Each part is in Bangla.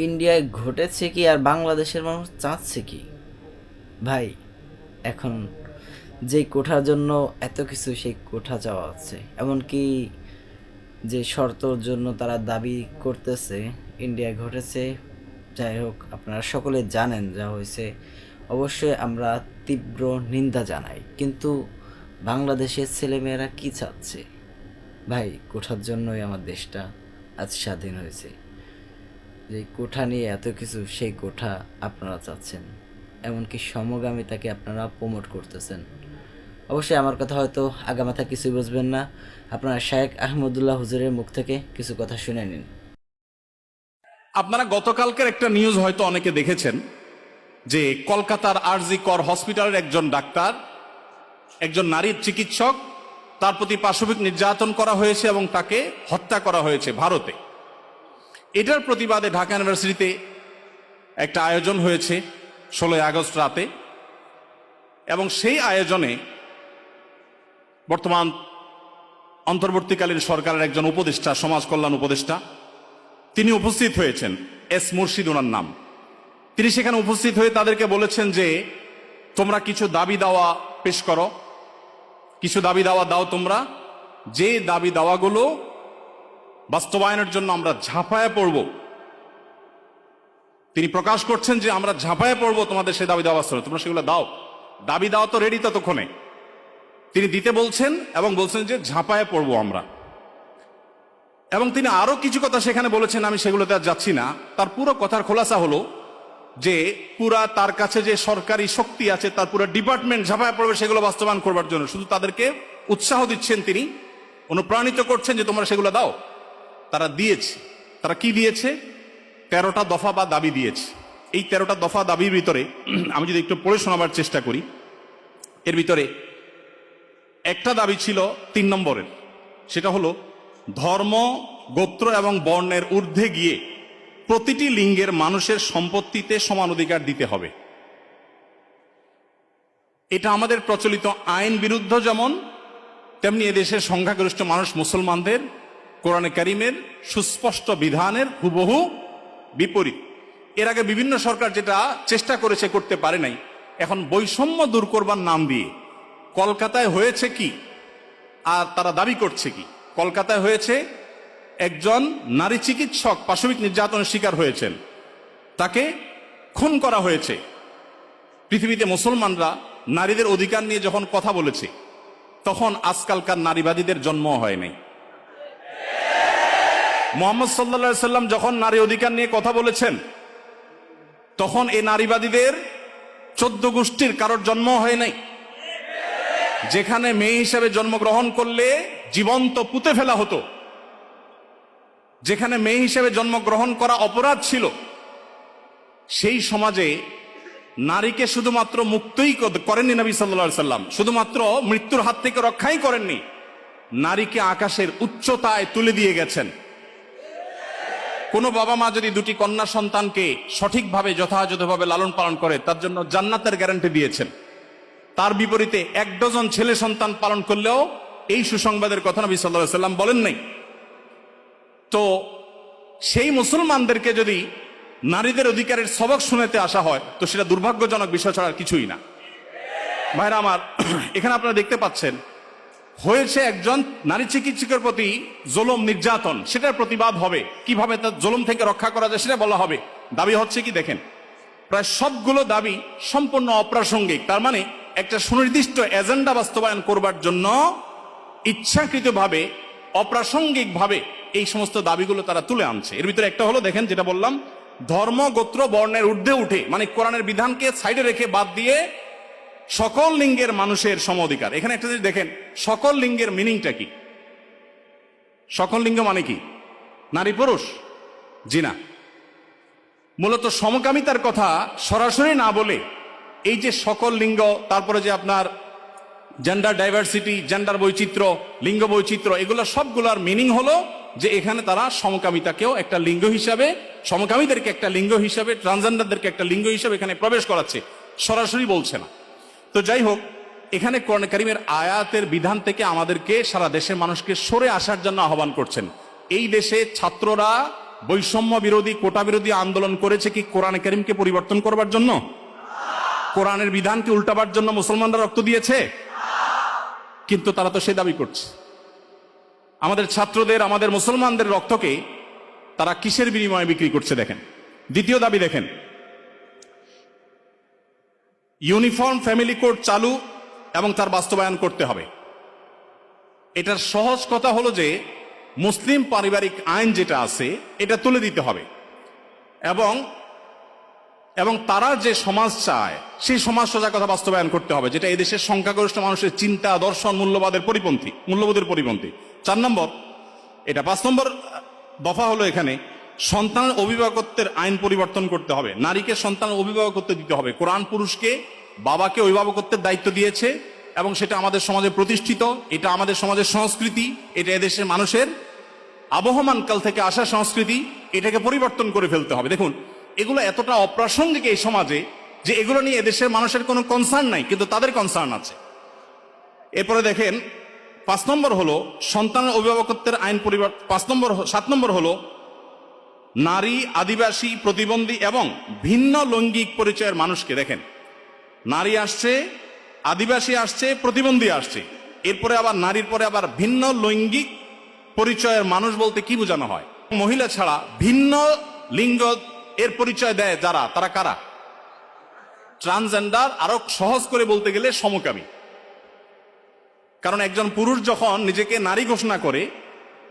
ইন্ডিয়ায় ঘটেছে কি আর বাংলাদেশের মানুষ চাচ্ছে কি? ভাই, এখন যে কোঠার জন্য এত কিছু, সেই কোঠা চাওয়া হচ্ছে, এমনকি যে শর্তর জন্য তারা দাবি করতেছে ইন্ডিয়ায় ঘটেছে। যাই হোক, আপনারা সকলে জানেন যা হয়েছে। অবশ্যই আমরা তীব্র নিন্দা জানাই, কিন্তু বাংলাদেশের ছেলেমেয়েরা কি চাচ্ছে? ভাই, কোঠার জন্যই আমার দেশটা আজ স্বাধীন হয়েছে। যে কোঠা নিয়ে এত কিছু, সেই কোঠা আপনারা চাচ্ছেন, এমনকি সমগামিতাকে আপনারা প্রমোট করতেছেন। অবশ্যই আমার কথা হয়তো আগামাথা কিছুই বুঝবেন না, আপনারা শায়েখ আহমদুল্লাহ হুজুরের মুখ থেকে কিছু কথা শুনে নিন। আপনারা গতকালকের একটা নিউজ হয়তো অনেকে দেখেছেন যে কলকাতার আরজি কর হসপিটালের একজন ডাক্তার, একজন নারীর চিকিৎসক, তার প্রতি পাশবিক নির্যাতন করা হয়েছে এবং তাকে হত্যা করা হয়েছে ভারতে। এটার প্রতিবাদে ঢাকা ইউনিভার্সিটিতে একটা আয়োজন হয়েছে 16 আগস্ট রাতে, এবং সেই আয়োজনে বর্তমান অন্তর্বর্তীকালীন সরকারের একজন উপদেষ্টা, সমাজ কল্যাণ উপদেষ্টা, তিনি উপস্থিত হয়েছেন। এস মুর্শিদ ওনার নাম। তিনি সেখানে উপস্থিত হয়ে তাদেরকে বলেছেন যে তোমরা কিছু দাবি দাওয়া পেশ করো, কিছু দাবি দাওয়া দাও তোমরা, যে দাবি দাওয়াগুলো বাস্তবায়নের জন্য আমরা ঝাঁপায়ে পড়ব। তিনি প্রকাশ করছেন যে আমরা ঝাঁপায়ে পড়ব তোমাদের সেই দাবি দাওয়া বাস্তবায়ন, তোমরা সেগুলো দাও। দাবি দাওয়া তো রেডি ততক্ষণে, তিনি দিতে বলছেন এবং বলছেন যে ঝাঁপায়ে পড়ব আমরা। এবং তিনি আরো কিছু কথা সেখানে বলেছেন, আমি সেগুলোতে আর যাচ্ছি না। তার পুরো কথার খোলাসা হলো যে পুরা তার কাছে যে সরকারি শক্তি আছে, তার পুরো ডিপার্টমেন্ট ঝাঁপায় পড়বে সেগুলো বাস্তবায়ন করবার জন্য। শুধু তাদেরকে উৎসাহ দিচ্ছেন, তিনি অনুপ্রাণিত করছেন যে তোমরা সেগুলো দাও। তারা দিয়েছে। তারা কি দিয়েছে? 13টা দফা বা দাবি দিয়েছে। এই 13টা দফা দাবির ভিতরে আমি যদি একটু পড়ে শোনাবার চেষ্টা করি, এর ভিতরে একটা দাবি ছিল 3 নম্বরের, সেটা হলো ধর্ম, গোত্র এবং বর্ণের ঊর্ধ্বে গিয়ে প্রতিটি লিঙ্গের মানুষের সম্পত্তিতে সমান অধিকার দিতে হবে। এটা আমাদের প্রচলিত আইন বিরুদ্ধ যেমন, তেমনি এদেশের সংখ্যাগরিষ্ঠ মানুষ মুসলমানদের কোরআনে কারিমের সুস্পষ্ট বিধানের হুবহু বিপরীত। এর আগে বিভিন্ন সরকার যেটা চেষ্টা করেছে, করতে পারে নাই। এখন বৈষম্য দূর করবার নাম দিয়ে কলকাতায় হয়েছে কি, আর তারা দাবি করছে কি? কলকাতায় হয়েছে, একজন নারী চিকিৎসক পাশবিক নির্যাতনের শিকার হয়েছেন, তাকে খুন করা হয়েছে। পৃথিবীতে মুসলমানরা নারীদের অধিকার নিয়ে যখন কথা বলেছে, তখন আজকালকার নারীবাদীদের জন্ম হয় নাই। মুহাম্মদ সাল্লাল্লাহু আলাইহি সাল্লাম যখন নারী অধিকার নিয়ে কথা বলেছেন, তখন এই নারীবাদীদের 14 গোষ্ঠীর কারোর জন্ম হয় নাই। যেখানে মেয়ে হিসেবে জন্মগ্রহণ করলে জীবন্ত পুঁতে ফেলা হতো, যেখানে মেয়ে হিসেবে জন্মগ্রহণ করা অপরাধ ছিল, সেই সমাজে নারীকে শুধুমাত্র মুক্তই করেননি নবী সাল্লাল্লাহু আলাইহি সাল্লাম, শুধুমাত্র মৃত্যুর হাত থেকে রক্ষাই করেননি, নারীকে আকাশের উচ্চতায় তুলে দিয়ে গেছেন। কোন বাবা মা যদি 2টি কন্যা সন্তানকে সঠিকভাবে যথাযথভাবে লালন পালন করে, তার জন্য জান্নাতের গ্যারান্টি দিয়েছেন। তার বিপরীতে 1 ডজন ছেলে সন্তান পালন করলেও এই সুসংবাদের কথা নবী সাল্লাল্লাহু আলাইহি সাল্লাম বলেন নাই। তো সেই মুসলমানদেরকে যদি নারীদের অধিকারের সবক শুনাতে আসা হয়, তো সেটা দুর্ভাগ্যজনক বিষয় ছাড়া কিছুই না। ভাইরা আমার, এখানে আপনারা দেখতে পাচ্ছেন হয়েছে একজন নারী চিকিৎসকের প্রতি জুলুম, নির্যাতন, সেটার প্রতিবাদ হবে। কিভাবে তার জুলুম থেকে রক্ষা করা যায় সেটা বলা হবে। দাবি হচ্ছে কি দেখেন, প্রায় সবগুলো দাবি সম্পূর্ণ অপ্রাসঙ্গিক। তার মানে একটা সুনির্দিষ্ট এজেন্ডা বাস্তবায়ন করবার জন্য ইচ্ছাকৃতভাবে অপ্রাসঙ্গিকভাবে এই সমস্ত দাবিগুলো তারা তুলে আনছে। এর ভিতরে একটা হলো, দেখেন যেটা বললাম, ধর্ম, গোত্র, বর্ণের ঊর্ধ্বে উঠে, মানে কোরআনের বিধানকে সাইডে রেখে বাদ দিয়ে সকল লিঙ্গের মানুষের সম অধিকার। এখানে একটা জিনিস দেখেন, সকল লিঙ্গের মিনিংটা কি? সকল লিঙ্গ মানে কি? নারী পুরুষ? জি না। মূলত সমকামিতার কথা সরাসরি না বলে এই যে সকল লিঙ্গ, তারপরে যে আপনার জেন্ডার ডাইভার্সিটি, জেন্ডার বৈচিত্র্য, লিঙ্গ বৈচিত্র্য, এগুলো সবগুলোর মিনিং হলো যে এখানে তারা সমকামিতাকেও একটা লিঙ্গ হিসাবে, সমকামীদেরকে একটা লিঙ্গ হিসাবে, ট্রান্সজেন্ডারদেরকে একটা লিঙ্গ হিসাবে এখানে প্রবেশ করাচ্ছে, সরাসরি বলছে না। তো যাই হোক, এখানে কোরআন কারীমের আয়াতের বিধান থেকে আমাদেরকে, সারা দেশের মানুষকে সরে আসার জন্য আহ্বান করছেন। এই দেশে ছাত্ররা বৈষম্য বিরোধী কোটা বিরোধী আন্দোলন করেছে কি কোরআনে কারীমকে পরিবর্তন করবার জন্য? কোরআনের বিধানকে উল্টাবার জন্য মুসলমানরা রক্ত দিয়েছে? কিন্তু তারা তো সে দাবি করছে। আমাদের ছাত্রদের, আমাদের মুসলমানদের রক্তকে তারা কিসের বিনিময়ে বিক্রি করছে দেখেন। দ্বিতীয় দাবি দেখেন, ইউনিফর্ম ফ্যামিলি কোড চালু এবং তার বাস্তবায়ন করতে হবে। এটার সহজ কথা হলো যে মুসলিম পারিবারিক আইন যেটা আছে এটা তুলে দিতে হবে এবং এবং তারা যে সমাজ চায় সেই সমাজ সোজা কথা বাস্তবায়ন করতে হবে, যেটা এদেশের সংখ্যাগরিষ্ঠ মানুষের চিন্তা, দর্শন, মূল্যবোধের পরিপন্থী। 4 নম্বর এটা। 5 নম্বর দফা হলো এখানে সন্তানের অভিভাবকত্বের আইন পরিবর্তন করতে হবে। নারীকে সন্তানের অভিভাবকত্ব দিতে হবে। কোরআন পুরুষকে, বাবাকে অভিভাবকত্বের দায়িত্ব দিয়েছে এবং সেটা আমাদের সমাজে প্রতিষ্ঠিত। এটা আমাদের সমাজের সংস্কৃতি, এটা এদেশের মানুষের আবহমান কাল থেকে আসা সংস্কৃতি। এটাকে পরিবর্তন করে ফেলতে হবে। দেখুন, এগুলো এতটা অপ্রাসঙ্গিক এই সমাজে যে এগুলো নিয়ে এদেশের মানুষের কোনো কনসার্ন নাই, কিন্তু তাদের কনসার্ন আছে। এরপরে দেখেন 5 নম্বর হলো সন্তানের অভিভাবকত্বের আইন পরিবর্তন। 7 নম্বর হলো নারী, আদিবাসী, প্রতিবন্ধী এবং ভিন্ন লৈঙ্গিক পরিচয়ের মানুষকে, দেখেন নারী আসছে, আদিবাসী আসছে, প্রতিবন্ধী আসছে, এরপরে আবার নারীর পরে আবার ভিন্ন লৈঙ্গিক পরিচয়ের মানুষ বলতে কি বোঝানো হয়? মহিলা ছাড়া ভিন্ন লিঙ্গ এর পরিচয় দেয় যারা, তারা কারা? ট্রান্সজেন্ডার। আরো সহজ করে বলতে গেলে সমকামী। কারণ একজন পুরুষ যখন নিজেকে নারী ঘোষণা করে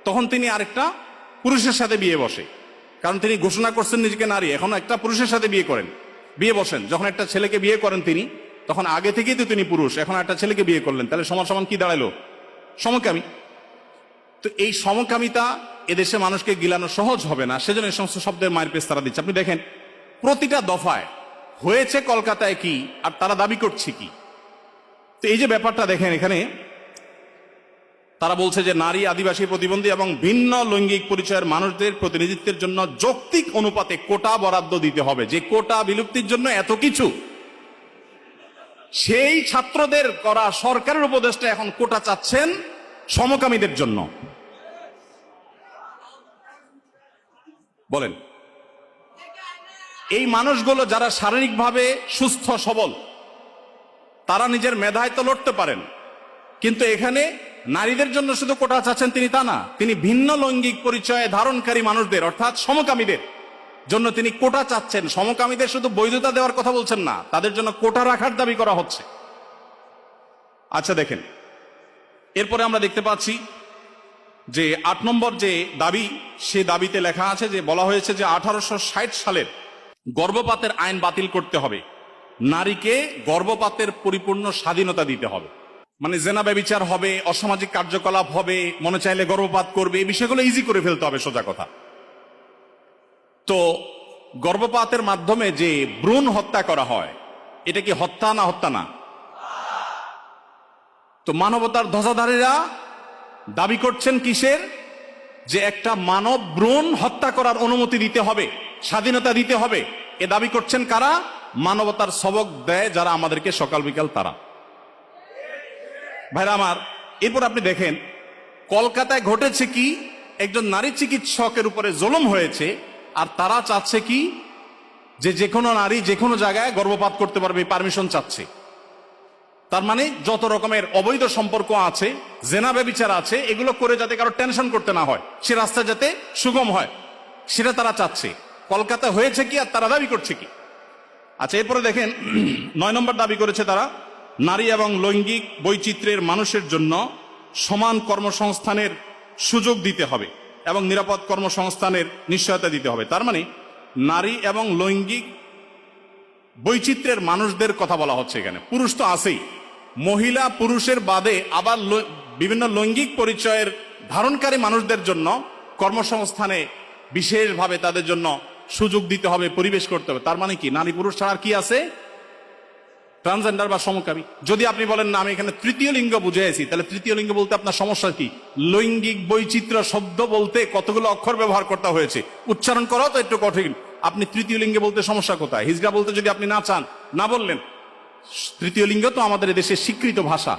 তখন তিনি আরেকটা পুরুষের সাথে বিয়ে বসে, কারণ তিনি ঘোষণা করছেন নিজেকে নারী, এখন একটা পুরুষের সাথে বিয়ে বসেন। যখন একটা ছেলেকে বিয়ে করেন তিনি, তখন আগে থেকেই তো তিনি পুরুষ, এখন একটা ছেলেকে বিয়ে করলেন, তাহলে সমান সমান কি দাঁড়ালো? সমকামী। তো এই সমকামিতা এদেশে মানুষকে গিলানো সহজ হবে না, সেজন্য এই সমস্ত শব্দের মায়ের পেশ তারা দিচ্ছে। আপনি দেখেন প্রতিটা দফায় হয়েছে কলকাতায় কি আর তারা দাবি করছে কি। তো এই যে ব্যাপারটা দেখেন, এখানে তারা বলছে যে নারী, আদিবাসী, প্রতিবন্ধী এবং ভিন্ন লৈঙ্গিক পরিচয়ের মানুষদের প্রতিনিধিত্বের জন্য যৌক্তিক অনুপাতে কোটা বরাদ্দ দিতে হবে। যে কোটা বিলুপ্তির জন্য এত কিছু, সেই ছাত্রদের করা সরকারের উপদেষ্টা এখন কোটা চাচ্ছেন সমকামীদের জন্য। বলেন, এই মানুষগুলো যারা শারীরিকভাবে সুস্থ সবল, তারা নিজের মেধায় তো লড়তে পারেন, কিন্তু এখানে নারীদের জন্য শুধু কোটা চাচ্ছেন তিনি তা না, তিনি ভিন্ন লৈঙ্গিক পরিচয় ধারণকারী মানুষদের অর্থাৎ সমকামীদের জন্য তিনি কোটা চাচ্ছেন। সমকামীদের শুধু বৈধতা দেওয়ার কথা বলছেন না, তাদের জন্য কোটা রাখার দাবি করা হচ্ছে। আচ্ছা দেখেন, এরপরে আমরা দেখতে পাচ্ছি যে 8 নম্বর যে দাবি, সে দাবিতে লেখা আছে যে বলা হয়েছে যে 1860 সালের গর্ভপাতের আইন বাতিল করতে হবে। নারীকে গর্ভপাতের পরিপূর্ণ স্বাধীনতা দিতে হবে। মানে জেনা ব্যভিচার হবে, অসামাজিক কার্যকলাপ হবে, মনে চাইলে গর্ভপাত করবে, এই বিষয়গুলো ইজি করে ফেলতে হবে, সোজা কথা। তো গর্ভপাতের মাধ্যমে যে ভ্রূণ হত্যা করা হয়, এটা কি হত্যা না? হত্যা না? তো মানবতার ধ্বজাধারীরা দাবি করছেন কিসের? যে একটা মানব ভ্রূণ হত্যা করার অনুমতি দিতে হবে, স্বাধীনতা দিতে হবে। এ দাবি করছেন কারা? মানবতার সবক দেয় যারা আমাদেরকে সকাল বিকাল, তারা। ভাইরা আমার, এরপর আপনি দেখেন কলকাতায় ঘটেছে কি, একজন নারী চিকিৎসকের উপরে জুলুম হয়েছে, আর তারা চাচ্ছে কি যে কোনো নারী যে কোনো জায়গায় গর্ভপাত করতে পারবে, পারমিশন চাচ্ছে। তার মানে যত রকমের অবৈধ সম্পর্ক আছে, জেনা ব্যভিচার আছে, এগুলো করে যাতে কারো টেনশন করতে না হয়, সে রাস্তা যাতে সুগম হয়, সেটা তারা চাচ্ছে। কলকাতা হয়েছে কি আর তারা দাবি করছে কি? আচ্ছা, এরপরে দেখেন 9 নম্বর দাবি করেছে তারা, নারী এবং লৈঙ্গিক বৈচিত্র্যের মানুষের জন্য সমান কর্মসংস্থানের সুযোগ দিতে হবে এবং নিরাপদ কর্মসংস্থানের নিশ্চয়তা দিতে হবে। তার মানে নারী এবং লৈঙ্গিক বৈচিত্র্যের মানুষদের কথা বলা হচ্ছে এখানে। পুরুষ তো আছেই, মহিলা পুরুষের বাদে আবার বিভিন্ন লৈঙ্গিক পরিচয়ের ধারণকারী মানুষদের জন্য কর্মসংস্থানে বিশেষভাবে তাদের জন্য সুযোগ দিতে হবে, পরিবেশ করতে হবে। তার মানে কি নারী পুরুষ ছাড়া কি আছে? ট্রান্সজেন্ডার বা সমকামী। যদি আপনি বলেন না আমি এখানে তৃতীয় লিঙ্গ বুঝেছি, তাহলে তৃতীয় লিঙ্গ বলতে আপনার সমস্যা কি? লৈঙ্গিক বৈচিত্র্য শব্দ বলতে কতগুলো অক্ষর ব্যবহার করতে হয়েছে, উচ্চারণ করাও তো একটু কঠিন। আপনি তৃতীয় লিঙ্গে বলতে সমস্যা কোথায়? হিজড়া বলতে যদি আপনি না চান, না বললেন। তৃতীয় লিঙ্গ তো আমাদের দেশের স্বীকৃত ভাষা,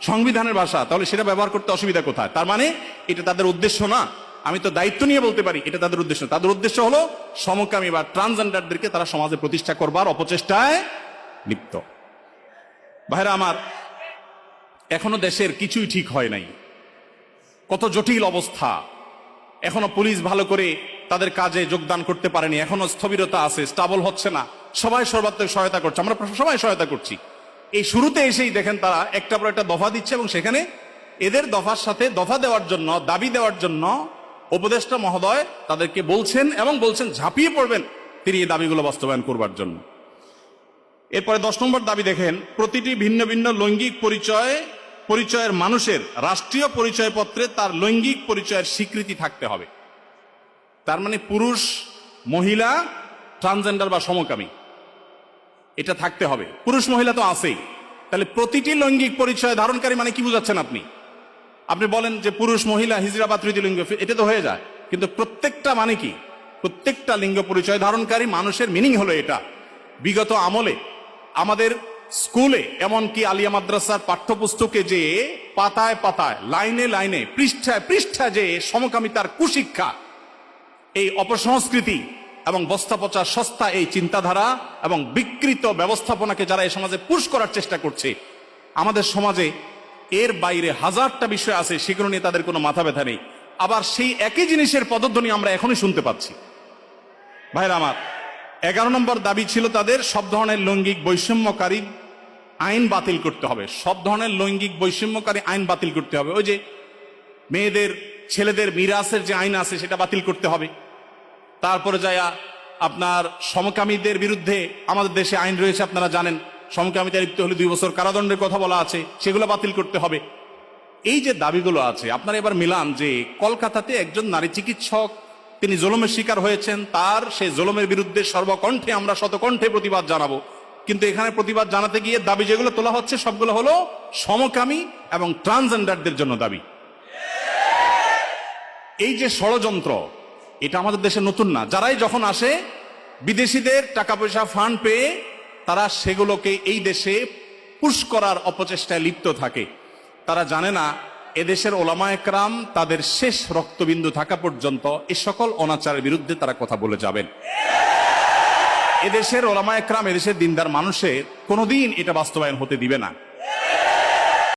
সংবিধানের ভাষা, তাহলে সেটা ব্যবহার করতে অসুবিধা কোথায়? তার মানে এটা তাদের উদ্দেশ্য না। আমি তো দায়িত্ব নিয়ে বলতে পারি এটা তাদের উদ্দেশ্য। তাদের উদ্দেশ্য হলো সমকামী বা ট্রান্সজেন্ডারদেরকে তারা সমাজে প্রতিষ্ঠা করবার অপচেষ্টায় লিপ্ত। ভাইরা আমার, এখনো দেশের কিছুই ঠিক হয় নাই, কত জটিল অবস্থা। এখনো পুলিশ ভালো করে তাদের কাজে যোগদান করতে পারেনি, এখনো স্থবিরতা আছে, স্টাবল হচ্ছে না। সবাই সর্বাত্মক সহায়তা করছে, আমরা সবাই সহায়তা করছি। এই শুরুতে এসেই দেখেন তারা একটা পর একটা দফা দিচ্ছে এবং সেখানে এদের দফার সাথে দফা দেওয়ার জন্য, দাবি দেওয়ার জন্য উপদেষ্টা মহোদয় তাদেরকে বলছেন এবং বলছেন ঝাঁপিয়ে পড়বেন তিনি এই দাবিগুলো বাস্তবায়ন করবার জন্য। এরপরে 10 নম্বর দাবি দেখেন, প্রতিটি ভিন্ন ভিন্ন লৈঙ্গিক পরিচয়ের মানুষের রাষ্ট্রীয় পরিচয়পত্রে তার লৈঙ্গিক পরিচয়ের স্বীকৃতি থাকতে হবে। তার মানে পুরুষ, মহিলা, ট্রান্সজেন্ডার বা সমকামী এটা থাকতে হবে। পুরুষ মহিলা তো আছেই, তাহলে প্রতিটি লৈঙ্গিক পরিচয় ধারণকারী মানে কি বুঝাচ্ছেন আপনি? আপনি বলেন যে পুরুষ, মহিলা, হিজড়া বা তৃতীয় লিঙ্গ, এটা তো হয়ে যায়, কিন্তু প্রত্যেকটা মানে কি? প্রত্যেকটা লিঙ্গ পরিচয় ধারণকারী মানুষের মিনিং হলো এটা। বিগত আমলে আমাদের স্কুলে, এমনকি আলিয়া মাদ্রাসার পাঠ্যপুস্তকে যে পাতায় পাতায়, লাইনে লাইনে, পৃষ্ঠায় পৃষ্ঠায় যে সমকামিতার কুশিক্ষা, এই অপসংস্কৃতি এবং বস্তা পচা সস্তা এই চিন্তাধারা এবং বিকৃত ব্যবস্থাপনাকে যারা এই সমাজে পুশ করার চেষ্টা করছে, আমাদের সমাজে এর বাইরে হাজারটা বিষয় আছে, সেগুলো নিয়ে তাদের কোনো মাথা ব্যথা নেই। আবার সেই একই জিনিসের পদধ্বনি আমরা এখনই শুনতে পাচ্ছি। ভাইরা আমার, 11 নম্বর দাবি ছিল তাদের, সব ধরনের লৈঙ্গিক বৈষম্যকারী আইন বাতিল করতে হবে। সব ধরনের লৈঙ্গিক বৈষম্যকারী আইন বাতিল করতে হবে। ওই যে মেয়েদের, ছেলেদের মিরাসের যে আইন আছে সেটা বাতিল করতে হবে। তারপরে যায় আপনার সমকামীদের বিরুদ্ধে আমাদের দেশে আইন রয়েছে, আপনারা জানেন, সমকামিতা লিপ্ত হলে 2 বছর কারাদণ্ডের কথা বলা আছে, সেগুলো বাতিল করতে হবে। এই যে দাবিগুলো আছে, আপনারা এবার মিলান যে কলকাতাতে একজন নারী চিকিৎসক তিনি জুলুমের শিকার হয়েছেন, তার সেই জুলুমের বিরুদ্ধে সর্বকণ্ঠে আমরা শতকণ্ঠে প্রতিবাদ জানাবো, কিন্তু এখানে প্রতিবাদ জানাতে গিয়ে দাবি যেগুলো তোলা হচ্ছে সবগুলো হলো সমকামী এবং ট্রান্সজেন্ডারদের জন্য দাবি। এই যে ষড়যন্ত্র, এটা আমাদের দেশে নতুন না। যারাই যখন আসে বিদেশিদের টাকা পয়সা ফান্ড পেয়ে তারা সেগুলোকে এই দেশে পুশ করার অপচেষ্টায় লিপ্ত থাকে। তারা জানে না এদেশের ওলামা একরাম তাদের শেষ রক্তবিন্দু থাকা পর্যন্ত এই সকল অনাচারের বিরুদ্ধে তারা কথা বলে যাবেন। এদেশের ওলামা একরাম, এদেশের দিনদার মানুষের কোনোদিন এটা বাস্তবায়ন হতে দিবে না।